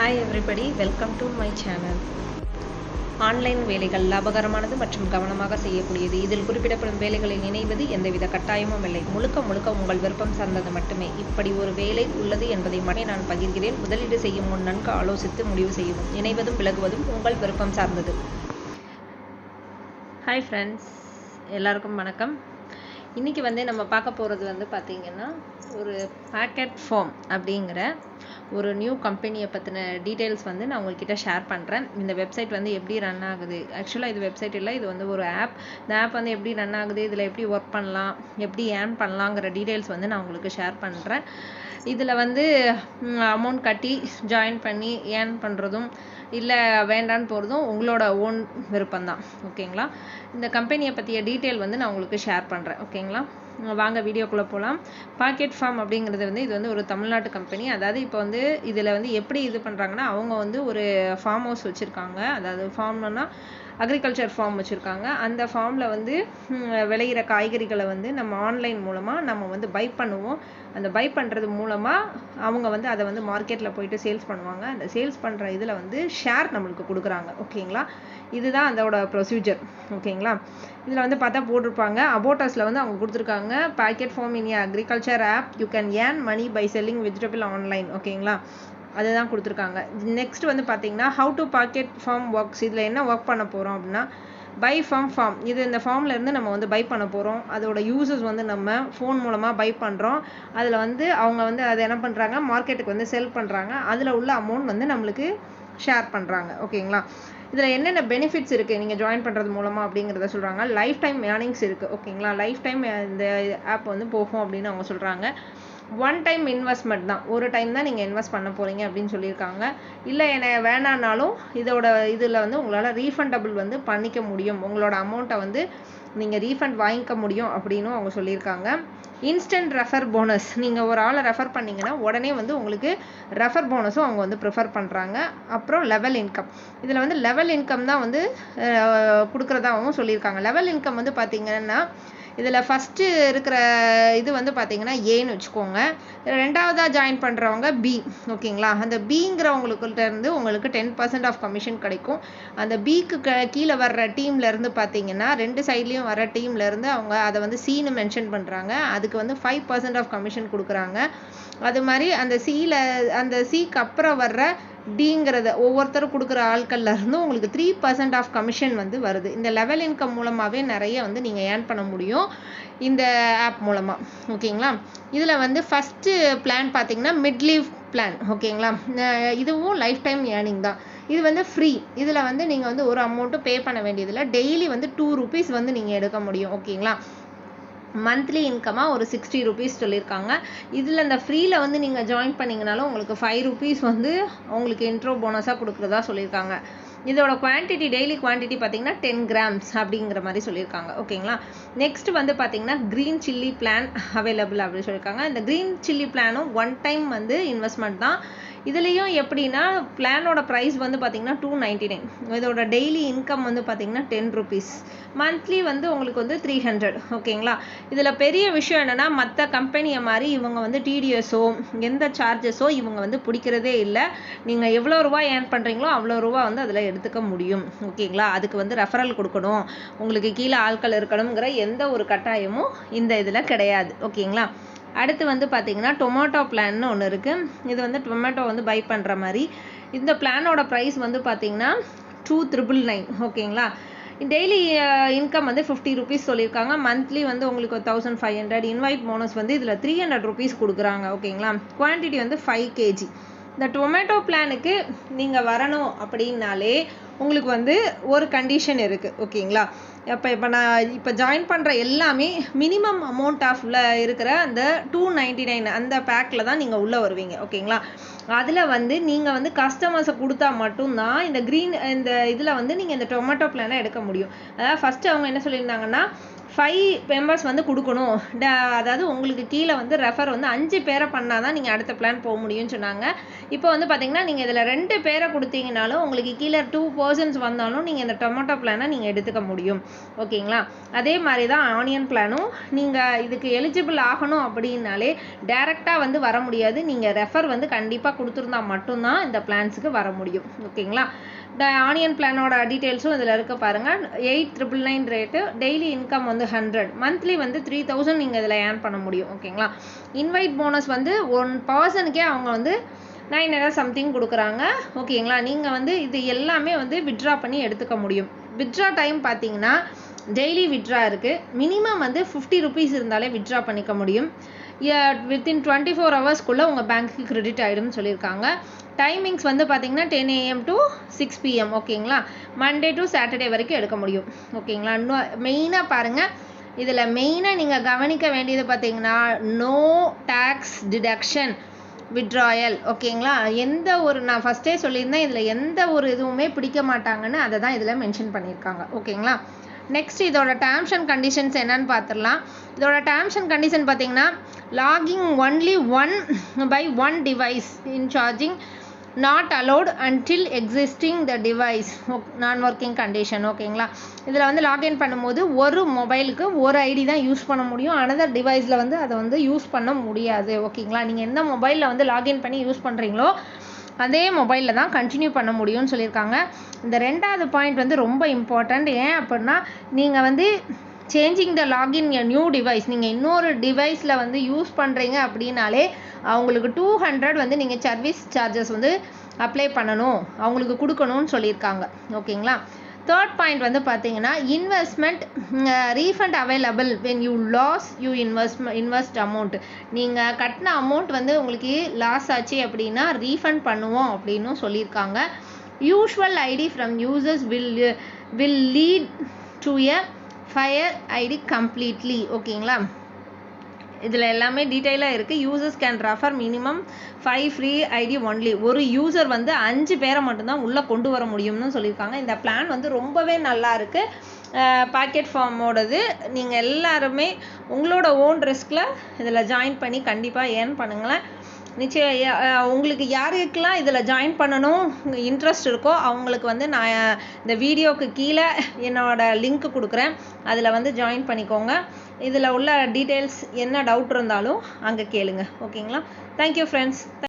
Hi everybody, welcome to my channel. Online வேலைகள் லாபகரமானது மற்றும் கவனமாக செய்யக்கூடியது. இதில் குறிப்பிடப்படும் வேலைகளில் இணைவது எந்தவித கட்டாயமும் இல்லை. முழுக்க முழுக்க உங்கள் விருப்பம் சார்ந்தது மட்டுமே. இப்படி ஒரு வேலை உள்ளது என்பதை மட்டுமே நான் பகிர்கிறேன். முதலீடு செய்யும் முன் நன்கு ஆலோசித்து முடிவு செய்யவும். இணைவதும் விலகுவதும் உங்கள் விருப்பம் சார்ந்தது. ஹாய் ஃப்ரெண்ட்ஸ், எல்லாருக்கும் வணக்கம். இன்றைக்கி நம்ம பார்க்க போகிறது பார்த்திங்கன்னா ஒரு பேக்கெட் ஃபார்ம் அப்படிங்கிற ஒரு நியூ கம்பெனியை பற்றின டீட்டெயில்ஸ் நான் உங்கள்கிட்ட ஷேர் பண்ணுறேன். இந்த வெப்சைட் எப்படி ரன் ஆகுது, ஆக்சுவலாக இது வெப்சைட் இல்லை, இது ஒரு ஆப். இந்த ஆப் எப்படி ரன் ஆகுது, இதில் எப்படி ஒர்க் பண்ணலாம், எப்படி ஏர்ன் பண்ணலாங்கிற டீட்டெயில்ஸ் நான் உங்களுக்கு ஷேர் பண்ணுறேன். இதில் அமௌண்ட் கட்டி ஜாயின் பண்ணி ஏர்ன் பண்ணுறதும் இல்லை வேண்டான்னு போகிறதும் உங்களோட ஓன் விருப்பம்தான். ஓகேங்களா? இந்த கம்பெனியை பற்றிய டீட்டெயில் நான் உங்களுக்கு ஷேர் பண்ணுறேன். ஓகேங்களா? வாங்க வீடியோக்குள்ளே போகலாம். பாக்கெட் ஃபார்ம் அப்படிங்கிறது இது ஒரு தமிழ்நாட்டு கம்பெனி. அதாவது இப்போ இதில் எப்படி இது பண்ணுறாங்கன்னா, அவங்க ஒரு ஃபார்ம் ஹவுஸ் வச்சுருக்காங்க. அதாவது ஃபார்ம்னா அக்ரிகல்ச்சர் ஃபார்ம் வச்சுருக்காங்க. அந்த ஃபார்மில் விளையிற காய்கறிகளை நம்ம ஆன்லைன் மூலமாக நம்ம பை பண்ணுவோம். அந்த பை பண்ணுறது மூலமாக அவங்க அதை மார்க்கெட்டில் போயிட்டு சேல்ஸ் பண்ணுவாங்க. அந்த சேல்ஸ் பண்ணுற இதில் ஷேர் நம்மளுக்கு கொடுக்குறாங்க. ஓகேங்களா? இதுதான் அதோட ப்ரொசீஜர். ஓகேங்களா? இதில் பார்த்தா போட்டிருப்பாங்க, அபோட்டஸில் அவங்க கொடுத்துருக்காங்க, pocket farm in agriculture app you can earn money by selling vegetable online. ஓகேங்களா? அதுதான் கொடுத்துருக்காங்க. நெக்ஸ்ட் பார்த்தீங்கன்னா how to pocket farm works. இதில் என்ன ஒர்க் பண்ண போகிறோம் அப்படின்னா, பை ஃபார்ம். இது இந்த ஃபார்ம்லேருந்து நம்ம பை பண்ண போகிறோம். அதோட யூசஸ் நம்ம ஃபோன் மூலமாக பை பண்ணுறோம். அதில் அவங்க அதை என்ன பண்ணுறாங்க, மார்க்கெட்டுக்கு செல் பண்ணுறாங்க. அதில் உள்ள அமௌண்ட் நம்மளுக்கு ஷேர் பண்ணுறாங்க. ஓகேங்களா? இதில் என்னென்ன பெனிஃபிட்ஸ் இருக்குது நீங்கள் ஜாயின் பண்ணுறது மூலமாக அப்படிங்கிறத சொல்கிறாங்க. லைஃப் டைம் ஏர்னிங்ஸ் இருக்குது. ஓகேங்களா? லைஃப் டைம் இந்த ஆப் போகும் அப்படின்னு அவங்க சொல்கிறாங்க. ஒன் டைம் இன்வெஸ்ட்மெண்ட் தான், ஒரு டைம் தான் நீங்கள் இன்வெஸ்ட் பண்ண போகிறீங்க அப்படின்னு சொல்லியிருக்காங்க. இல்லை என்ன வேணான்னாலும் இதோட இதில் உங்களால் ரீஃபண்டபிள் பண்ணிக்க முடியும். உங்களோட அமௌண்ட்டை நீங்கள் ரீஃபண்ட் வாங்கிக்க முடியும் அப்படின்னு அவங்க சொல்லியிருக்காங்க. Instant refer bonus. நீங்கள் ஒரு ஆளை ரெஃபர் பண்ணிங்கன்னா உடனே உங்களுக்கு ரெஃபர் போனஸும் அவங்க ப்ரிஃபர் பண்ணுறாங்க. அப்புறம் லெவல் இன்கம். இதில் லெவல் இன்கம் தான் கொடுக்குறதாகவும் சொல்லியிருக்காங்க. லெவல் இன்கம் பார்த்தீங்கன்னா இதில் ஃபஸ்ட்டு இருக்கிற இது பார்த்தீங்கன்னா ஏன்னு வச்சுக்கோங்க. ரெண்டாவதாக ஜாயின் பண்ணுறவங்க பி. ஓகேங்களா? அந்த பிங்கிறவங்களுக்கிட்ட இருந்து உங்களுக்கு 10% ஆஃப் கமிஷன் கிடைக்கும். அந்த பிக்கு கீழே வர்ற டீம்லேருந்து பார்த்தீங்கன்னா 2 சைட்லேயும் வர டீம்லேருந்து அவங்க அதை சின்னு மென்ஷன் பண்ணுறாங்க. அதுக்கு 5% ஆஃப் கமிஷன் கொடுக்குறாங்க. அது மாதிரி அந்த சிக்கு அப்புறம் வர்ற டிங்கிறத ஒவ்வொருத்தரும் கொடுக்குற ஆட்கள்ல இருந்து உங்களுக்கு 3% ஆஃப் கமிஷன் வருது. இந்த லெவல் இன்கம் மூலமாகவே நிறைய நீங்கள் ஏர்ன் பண்ண முடியும் இந்த ஆப் மூலமாக. ஓகேங்களா? இதில் ஃபஸ்ட்டு பிளான் பார்த்தீங்கன்னா மிட் லீவ் பிளான். ஓகேங்களா? இதுவும் லைஃப் டைம் ஏர்னிங் தான். இது ஃப்ரீ. இதில் நீங்கள் ஒரு அமௌண்ட்டும் பே பண்ண வேண்டியதில்லை. டெய்லி 2 rupees நீங்கள் எடுக்க முடியும். ஓகேங்களா? மந்த்லி இன்கமாக ஒரு 60 rupees சொல்லியிருக்காங்க. இதில் இந்த ஃப்ரீயில் நீங்கள் ஜாயின் பண்ணிங்கனாலும் உங்களுக்கு 5 rupees உங்களுக்கு இன்ட்ரோ போனஸாக கொடுக்குறதா சொல்லியிருக்காங்க. இதோட குவான்டிட்டி, டெய்லி குவான்டிட்டி பார்த்தீங்கன்னா 10 grams அப்படிங்கிற மாதிரி சொல்லியிருக்காங்க. ஓகேங்களா? நெக்ஸ்ட் பார்த்தீங்கன்னா க்ரீன் சில்லி பிளான் அவைலபிள் அப்படின்னு சொல்லியிருக்காங்க. இந்த க்ரீன் சில்லி பிளானும் ஒன் டைம் இன்வெஸ்ட்மெண்ட் தான். இதுலேயும் எப்படின்னா பிளானோட ப்ரைஸ் பார்த்தீங்கன்னா 299. இதோட டெய்லி இன்கம் பார்த்தீங்கன்னா 10 rupees. மந்த்லி உங்களுக்கு 300. ஓகேங்களா? இதில் பெரிய விஷயம் என்னென்னா, மற்ற கம்பெனியை மாதிரி இவங்க டிடிஎஸோ எந்த சார்ஜஸோ இவங்க பிடிக்கிறதே இல்லை. நீங்கள் எவ்வளோ ரூபா ஏர்ன் பண்ணுறீங்களோ அவ்வளோ ரூபா அதில் எடுத்துக்க முடியும். ஓகேங்களா? அதுக்கு ரெஃபரல் கொடுக்கணும், உங்களுக்கு கீழே ஆட்கள் இருக்கணுங்கிற எந்த ஒரு கட்டாயமும் இந்த இதில் கிடையாது. ஓகேங்களா? அடுத்து பார்த்தீங்கன்னா டொமேட்டோ பிளான்னு ஒன்று இருக்குது. இது டொமேட்டோ பை பண்ணுற மாதிரி. இந்த பிளானோட ப்ரைஸ் பார்த்தீங்கன்னா 299. ஓகேங்களா? டெய்லி இன்கம் 50 rupees சொல்லியிருக்காங்க. மந்த்லி உங்களுக்கு 1500. இன்வைட் போனஸ் இதில் 300 rupees கொடுக்குறாங்க. ஓகேங்களா? Quantity 5 kg. இந்த டொமேட்டோ பிளானுக்கு நீங்கள் வரணும் அப்படின்னாலே உங்களுக்கு ஒரு கண்டிஷன் இருக்குது. ஓகேங்களா? இப்போ நான் ஜாயின் பண்ணுற எல்லாமே மினிமம் அமௌண்ட் ஆஃப்ல இருக்கிற அந்த 299 அந்த பேக்கில் தான் நீங்கள் உள்ளே வருவீங்க. ஓகேங்களா? அதில் நீங்கள் கஸ்டமர்ஸை கொடுத்தா மட்டும்தான் இந்த இதில் நீங்கள் இந்த டொமேட்டோ பிளானை எடுக்க முடியும். அதாவது ஃபஸ்ட்டு அவங்க என்ன சொல்லியிருந்தாங்கன்னா 5 மெம்பர்ஸ் வந்து கொடுக்கணும். அதாவது உங்களுக்கு கீழே வந்து ரெஃபர் வந்து 5 பேரை பண்ணால் தான் நீங்கள் அடுத்த பிளான் போக முடியும்னு சொன்னாங்க. இப்போ வந்து பார்த்தீங்கன்னா நீங்கள் இதில் 2 பேரை கொடுத்தீங்கனாலும் உங்களுக்கு கீழே 2 பர்சன்ஸ் வந்தாலும் நீங்கள் இந்த டொமேட்டோ பிளானை நீங்கள் எடுத்துக்க முடியும். ஓகேங்களா? அதே மாதிரி தான் ஆனியன் பிளானும். நீங்கள் இதுக்கு எலிஜிபிள் ஆகணும் அப்படின்னாலே டைரெக்டாக வந்து வர முடியாது. நீங்கள் ரெஃபர் வந்து கண்டிப்பாக கொடுத்துருந்தா மட்டும்தான் இந்த பிளான்ஸுக்கு வர முடியும். ஓகேங்களா? இந்த ஆனியன் பிளானோட டீட்டெயில்ஸும் இதில் இருக்க பாருங்கள். 8,999 ரேட்டு. டெய்லி இன்கம் வந்து 100. மந்த்லி வந்து 3,000 நீங்கள் இதில் ஏர்ன் பண்ண முடியும். ஓகேங்களா? இன்வைட் போனஸ் வந்து 1 பர்சனுக்கே அவங்க வந்து 900 சம்திங் கொடுக்குறாங்க. ஓகேங்களா? நீங்கள் வந்து இது எல்லாமே வந்து வித்ட்ரா பண்ணி எடுத்துக்க முடியும். வித்ட்ரா டைம் பார்த்தீங்கன்னா டெய்லி வித்ட்ரா இருக்குது. மினிமம் வந்து 50 ருபீஸ் இருந்தாலே வித்ட்ரா பண்ணிக்க முடியும். வித்தின் 24 ஹவர்ஸ்க்குள்ளே உங்கள் பேங்க்குக்கு கிரெடிட் ஆகிடும்னு சொல்லியிருக்காங்க. டைமிங்ஸ் வந்து பார்த்தீங்கன்னா 10 AM to 6 PM. ஓகேங்களா? மண்டே டு சாட்டர்டே வரைக்கும் எடுக்க முடியும். ஓகேங்களா? இன்னும் மெயினாக பாருங்கள், இதில் மெயினாக நீங்கள் கவனிக்க வேண்டியது பார்த்தீங்கன்னா நோ டேக்ஸ் டிடக்ஷன் வித்ட்ராயல். ஓகேங்களா? எந்த ஒரு நான் ஃபஸ்ட்டே சொல்லியிருந்தேன், இதில் எந்த ஒரு இதுவுமே பிடிக்க மாட்டாங்கன்னு அதை தான் இதில் மென்ஷன் பண்ணியிருக்காங்க. ஓகேங்களா? நெக்ஸ்ட் இதோட டேர்ம்ஸ் அண்ட் கண்டிஷன்ஸ் என்னன்னு பார்த்துடலாம். இதோட டேர்ம்ஸ் அண்ட் கண்டிஷன் பார்த்தீங்கன்னா logging only 1 device in charging not allowed until existing the device non working condition. ஓகேங்களா? இதில் வந்து லாகின் பண்ணும்போது ஒரு மொபைலுக்கு ஒரு ஐடி தான் யூஸ் பண்ண முடியும். அனதர் டிவைஸில் வந்து அதை வந்து யூஸ் பண்ண முடியாது. ஓகேங்களா? நீங்கள் எந்த மொபைலில் வந்து லாகின் பண்ணி யூஸ் பண்ணுறீங்களோ அதே மொபைலில் தான் கண்டினியூ பண்ண முடியும்னு சொல்லியிருக்காங்க. இந்த 2வது பாயிண்ட் வந்து ரொம்ப இம்பார்ட்டண்ட். ஏன் அப்படின்னா நீங்கள் வந்து changing the login new device, நீங்கள் இன்னொரு டிவைஸில் வந்து யூஸ் பண்ணுறீங்க அப்படின்னாலே அவங்களுக்கு 200 வந்து நீங்கள் சர்வீஸ் சார்ஜஸ் வந்து அப்ளை பண்ணணும், அவங்களுக்கு கொடுக்கணும்னு சொல்லியிருக்காங்க. ஓகேங்களா? 3rd பாயிண்ட் வந்து பார்த்தீங்கன்னா investment refund available when you lose you invest amount. நீங்கள் கட்டின அமௌண்ட் வந்து உங்களுக்கு லாஸ் ஆச்சு அப்படின்னா ரீஃபண்ட் பண்ணுவோம் அப்படின்னு சொல்லியிருக்காங்க. Usual ID from users will lead to a fire ID completely. ஓகேங்களா? இதில் எல்லாமே டீட்டெயிலாக இருக்குது. Users can refer minimum 5 free ID only. ஒரு யூசர் வந்து 5 பேரை மட்டும்தான் உள்ளே கொண்டு வர முடியும்னு சொல்லியிருக்காங்க. இந்த பிளான் வந்து ரொம்பவே நல்லா இருக்குது. பாக்கெட் ஃபார்மோடது. நீங்கள் எல்லாருமே உங்களோட ஓன் ரிஸ்கில் இதில் ஜாயின் பண்ணி கண்டிப்பாக ஏர்ன் பண்ணுங்களேன். நிச்சயம் உங்களுக்கு யாருக்கெல்லாம் இதில் ஜாயின் பண்ணணும் இன்ட்ரெஸ்ட் இருக்கோ அவங்களுக்கு வந்து நான் இந்த வீடியோவுக்கு கீழே என்னோடய லிங்க் கொடுக்குறேன். அதில் வந்து ஜாயின் பண்ணிக்கோங்க. இதில் உள்ள டீட்டெயில்ஸ் என்ன டவுட் இருந்தாலும் அங்கே கேளுங்க. ஓகேங்களா? Thank you friends.